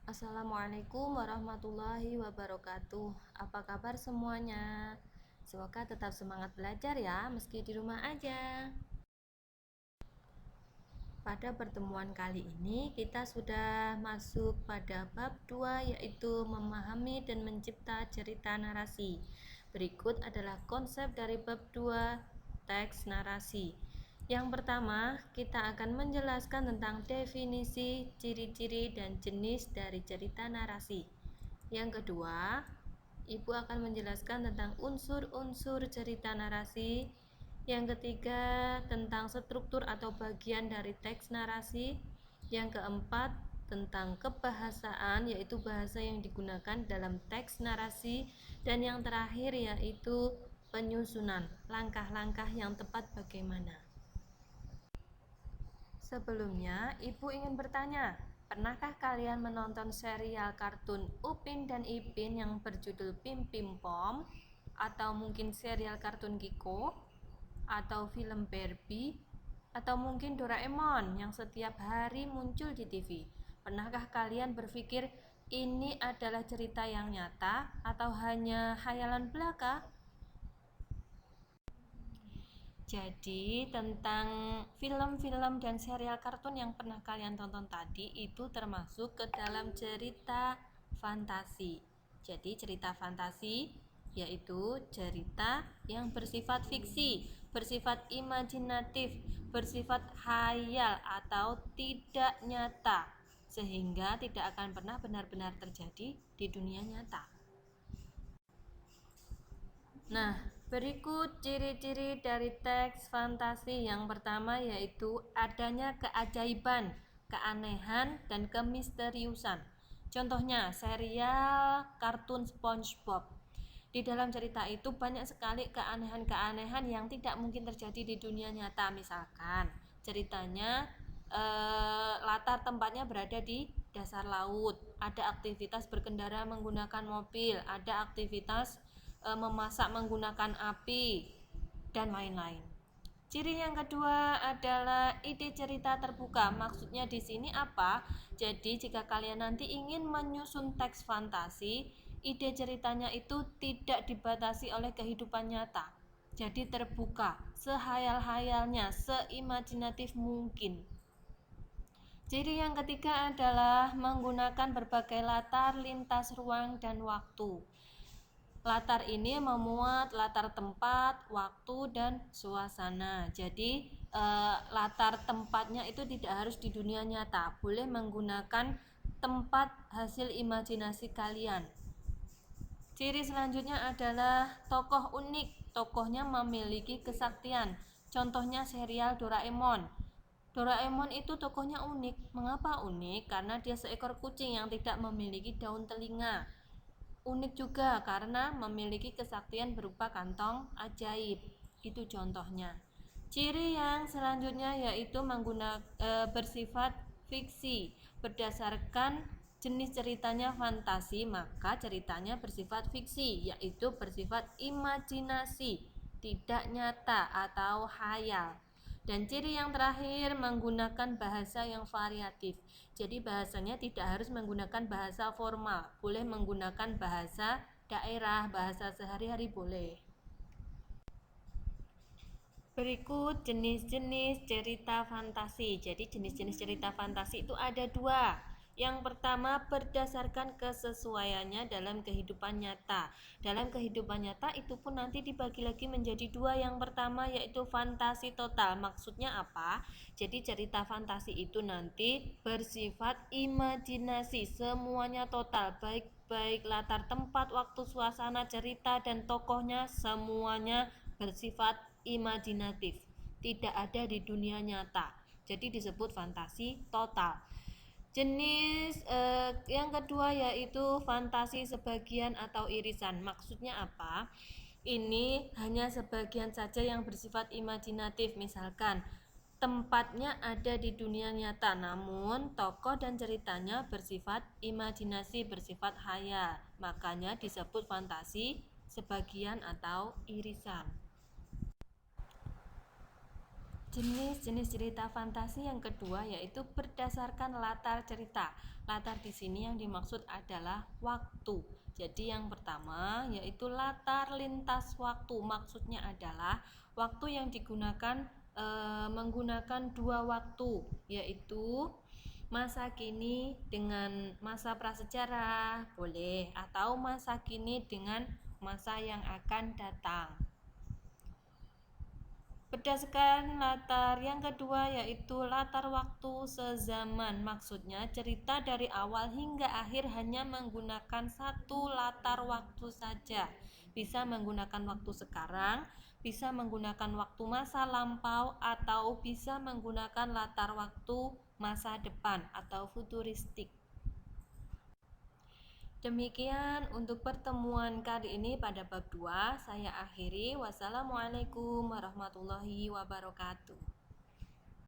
Assalamualaikum warahmatullahi wabarakatuh. Apa kabar semuanya? Semoga tetap semangat belajar ya, meski di rumah aja. Pada pertemuan kali ini kita sudah masuk pada bab 2, yaitu memahami dan mencipta cerita narasi. Berikut adalah konsep dari bab 2, teks narasi. Yang pertama, kita akan menjelaskan tentang definisi, ciri-ciri, dan jenis dari cerita narasi. Yang kedua, Ibu akan menjelaskan tentang unsur-unsur cerita narasi. Yang ketiga, tentang struktur atau bagian dari teks narasi. Yang keempat, tentang kebahasaan, yaitu bahasa yang digunakan dalam teks narasi. Dan yang terakhir yaitu penyusunan, langkah-langkah yang tepat bagaimana. Sebelumnya, Ibu ingin bertanya, pernahkah kalian menonton serial kartun Upin dan Ipin yang berjudul Pim Pim Pom? Atau mungkin serial kartun Kiko? Atau film Barbie? Atau mungkin Doraemon yang setiap hari muncul di TV? Pernahkah kalian berpikir ini adalah cerita yang nyata atau hanya khayalan belaka? Jadi tentang film-film dan serial kartun yang pernah kalian tonton tadi itu termasuk ke dalam cerita fantasi. Jadi cerita fantasi yaitu cerita yang bersifat fiksi, bersifat imajinatif, bersifat khayal atau tidak nyata, sehingga tidak akan pernah benar-benar terjadi di dunia nyata. Nah, berikut ciri-ciri dari teks fantasi. Yang pertama yaitu adanya keajaiban, keanehan, dan kemisteriusan. Contohnya, serial kartun SpongeBob. Di dalam cerita itu banyak sekali keanehan-keanehan yang tidak mungkin terjadi di dunia nyata. Misalkan, ceritanya latar tempatnya berada di dasar laut. Ada aktivitas berkendara menggunakan mobil, ada aktivitas memasak menggunakan api, dan lain-lain. Ciri yang kedua adalah ide cerita terbuka. Maksudnya di sini apa? Jadi jika kalian nanti ingin menyusun teks fantasi, ide ceritanya itu tidak dibatasi oleh kehidupan nyata. Jadi terbuka, sehayal-hayalnya, seimajinatif mungkin. Ciri yang ketiga adalah menggunakan berbagai latar lintas ruang dan waktu. Latar ini memuat latar tempat, waktu, dan suasana. Jadi latar tempatnya itu tidak harus di dunia nyata, boleh menggunakan tempat hasil imajinasi kalian. Ciri selanjutnya adalah tokoh unik. Tokohnya memiliki kesaktian. Contohnya serial Doraemon. Doraemon itu tokohnya unik. Mengapa unik? Karena dia seekor kucing yang tidak memiliki daun telinga. Unik juga karena memiliki kesaktian berupa kantong ajaib. Itu contohnya. Ciri yang selanjutnya yaitu bersifat fiksi. Berdasarkan jenis ceritanya fantasi, maka ceritanya bersifat fiksi, yaitu bersifat imajinasi, tidak nyata atau khayal. Dan ciri yang terakhir menggunakan bahasa yang variatif. Jadi bahasanya tidak harus menggunakan bahasa formal, boleh menggunakan bahasa daerah, bahasa sehari-hari boleh. Berikut jenis-jenis cerita fantasi. Jadi jenis-jenis cerita fantasi itu ada dua. Yang pertama berdasarkan kesesuaiannya dalam kehidupan nyata. Dalam kehidupan nyata itu pun nanti dibagi lagi menjadi dua. Yang pertama yaitu fantasi total. Maksudnya apa? Jadi cerita fantasi itu nanti bersifat imajinasi. Semuanya total, baik latar tempat, waktu, suasana, cerita, dan tokohnya semuanya bersifat imajinatif, tidak ada di dunia nyata. Jadi disebut fantasi total. Jenis yang kedua yaitu fantasi sebagian atau irisan. Maksudnya apa? Ini hanya sebagian saja yang bersifat imajinatif. Misalkan tempatnya ada di dunia nyata, namun tokoh dan ceritanya bersifat imajinasi, bersifat khayal. Makanya disebut fantasi sebagian atau irisan. Jenis-jenis cerita fantasi yang kedua yaitu berdasarkan latar cerita. Latar di sini yang dimaksud adalah waktu. Jadi yang pertama yaitu latar lintas waktu. Maksudnya adalah waktu yang digunakan menggunakan dua waktu, yaitu masa kini dengan masa prasejarah, boleh, atau masa kini dengan masa yang akan datang. Berdasarkan latar yang kedua yaitu latar waktu sezaman. Maksudnya cerita dari awal hingga akhir hanya menggunakan satu latar waktu saja. Bisa menggunakan waktu sekarang, bisa menggunakan waktu masa lampau, atau bisa menggunakan latar waktu masa depan atau futuristik. Demikian untuk pertemuan kali ini pada bab 2. Saya akhiri. Wassalamualaikum warahmatullahi wabarakatuh.